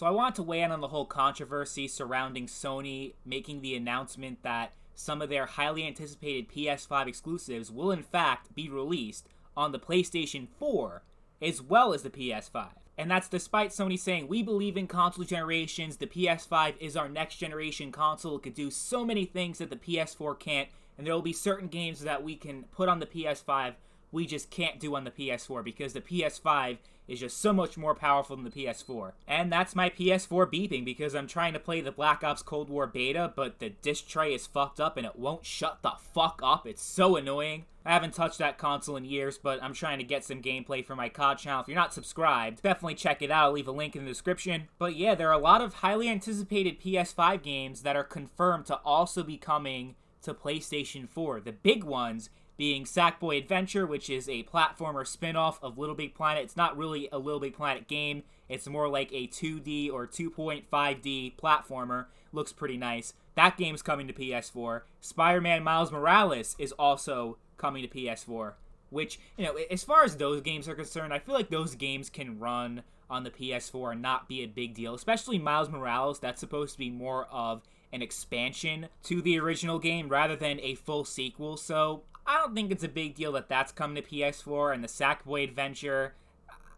So I want to weigh in on the whole controversy surrounding Sony making the announcement that some of their highly anticipated PS5 exclusives will in fact be released on the PlayStation 4 as well as the PS5. And that's despite Sony saying, we believe in console generations, the PS5 is our next generation console, it could do so many things that the PS4 can't, and there will be certain games that we can put on the PS5 we just can't do on the PS4 because the PS5 is just so much more powerful than the PS4. And that's my PS4 beeping because I'm trying to play the Black Ops Cold War beta, but the disc tray is fucked up and it won't shut the fuck up. It's so annoying. I haven't touched that console in years, but I'm trying to get some gameplay for my COD channel. If you're not subscribed, definitely check it out. I'll leave a link in the description. But yeah, there are a lot of highly anticipated PS5 games that are confirmed to also be coming to PlayStation 4. The big ones being Sackboy Adventure, which is a platformer spin-off of Little Big Planet. It's not really a Little Big Planet game. It's more like a 2D or 2.5D platformer. Looks pretty nice. That game's coming to PS4. Spider-Man Miles Morales is also coming to PS4, which, you know, as far as those games are concerned, I feel like those games can run on the PS4 and not be a big deal, especially Miles Morales. That's supposed to be more of an expansion to the original game rather than a full sequel, so I don't think it's a big deal that that's coming to PS4, and the Sackboy Adventure,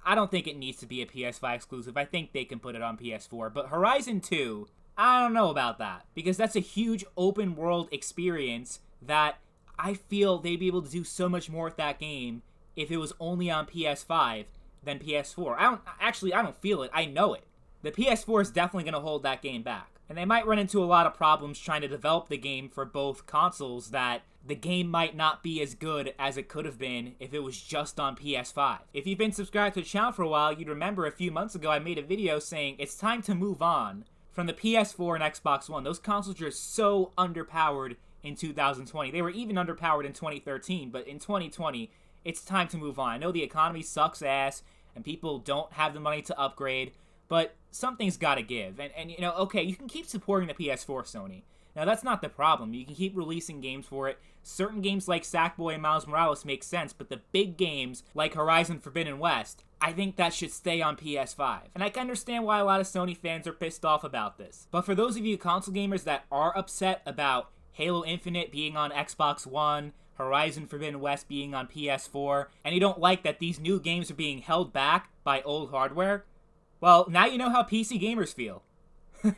I don't think it needs to be a PS5 exclusive. I think they can put it on PS4, but Horizon 2, I don't know about that, because that's a huge open world experience that I feel they'd be able to do so much more with that game if it was only on PS5 than PS4. I don't feel it, I know it. The PS4 is definitely going to hold that game back. And they might run into a lot of problems trying to develop the game for both consoles that the game might not be as good as it could have been if it was just on PS5. If you've been subscribed to the channel for a while, you'd remember a few months ago I made a video saying it's time to move on from the PS4 and Xbox One. Those consoles are so underpowered in 2020. They were even underpowered in 2013, but in 2020, it's time to move on. I know the economy sucks ass and people don't have the money to upgrade, but something's got to give. And you know, okay, you can keep supporting the PS4, Sony. Now, that's not the problem. You can keep releasing games for it. Certain games like Sackboy and Miles Morales make sense, but the big games like Horizon Forbidden West, I think that should stay on PS5. And I can understand why a lot of Sony fans are pissed off about this. But for those of you console gamers that are upset about Halo Infinite being on Xbox One, Horizon Forbidden West being on PS4, and you don't like that these new games are being held back by old hardware, well, now you know how PC gamers feel.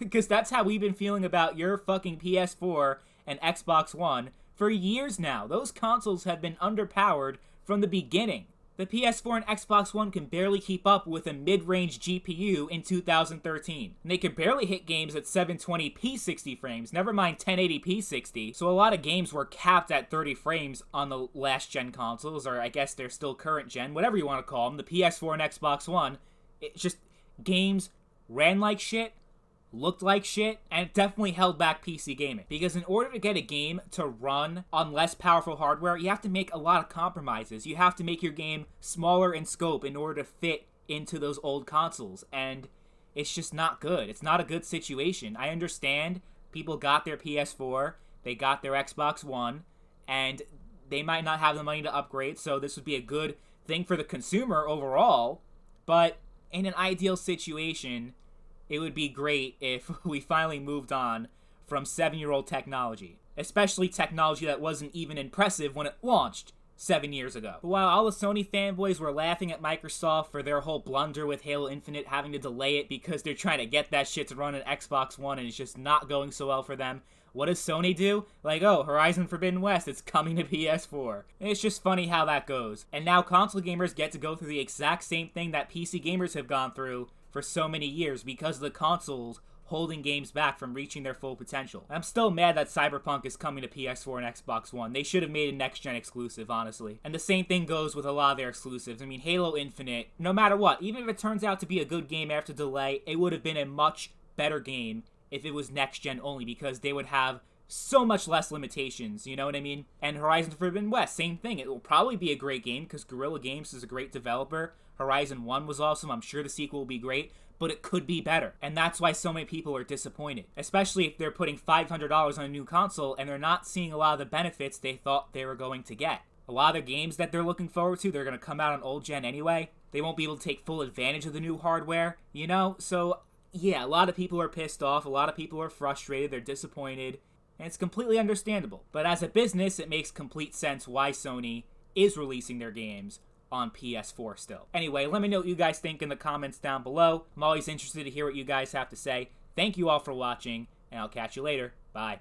Because that's how we've been feeling about your fucking PS4 and Xbox One for years now. Those consoles have been underpowered from the beginning. The PS4 and Xbox One can barely keep up with a mid-range GPU in 2013. And they can barely hit games at 720p 60 frames, never mind 1080p 60. So a lot of games were capped at 30 frames on the last gen consoles, or I guess they're still current gen, whatever you want to call them, the PS4 and Xbox One. It's just, games ran like shit, looked like shit, and it definitely held back PC gaming. Because in order to get a game to run on less powerful hardware, you have to make a lot of compromises. You have to make your game smaller in scope in order to fit into those old consoles, and it's just not good. It's not a good situation. I understand people got their PS4, they got their Xbox One, and they might not have the money to upgrade, so this would be a good thing for the consumer overall, but in an ideal situation, it would be great if we finally moved on from 7-year-old technology. Especially technology that wasn't even impressive when it launched 7 years ago. But while all the Sony fanboys were laughing at Microsoft for their whole blunder with Halo Infinite having to delay it because they're trying to get that shit to run on Xbox One and it's just not going so well for them, what does Sony do? Like, oh, Horizon Forbidden West, it's coming to PS4. And it's just funny how that goes. And now console gamers get to go through the exact same thing that PC gamers have gone through for so many years because of the consoles holding games back from reaching their full potential. I'm still mad that Cyberpunk is coming to PS4 and Xbox One. They should have made a next-gen exclusive, honestly. And the same thing goes with a lot of their exclusives. I mean, Halo Infinite, no matter what, even if it turns out to be a good game after delay, it would have been a much better game if it was next-gen only, because they would have so much less limitations, you know what I mean? And Horizon Forbidden West, same thing. It will probably be a great game because Guerrilla Games is a great developer. Horizon 1 was awesome. I'm sure the sequel will be great, but it could be better. And that's why so many people are disappointed, especially if they're putting $500 on a new console and they're not seeing a lot of the benefits they thought they were going to get. A lot of the games that they're looking forward to, they're going to come out on old gen anyway. They won't be able to take full advantage of the new hardware, you know? So Yeah, a lot of people are pissed off, a lot of people are frustrated, they're disappointed, and it's completely understandable. But as a business, it makes complete sense why Sony is releasing their games on PS4 still. Anyway, let me know what you guys think in the comments down below. I'm always interested to hear what you guys have to say. Thank you all for watching, and I'll catch you later. Bye.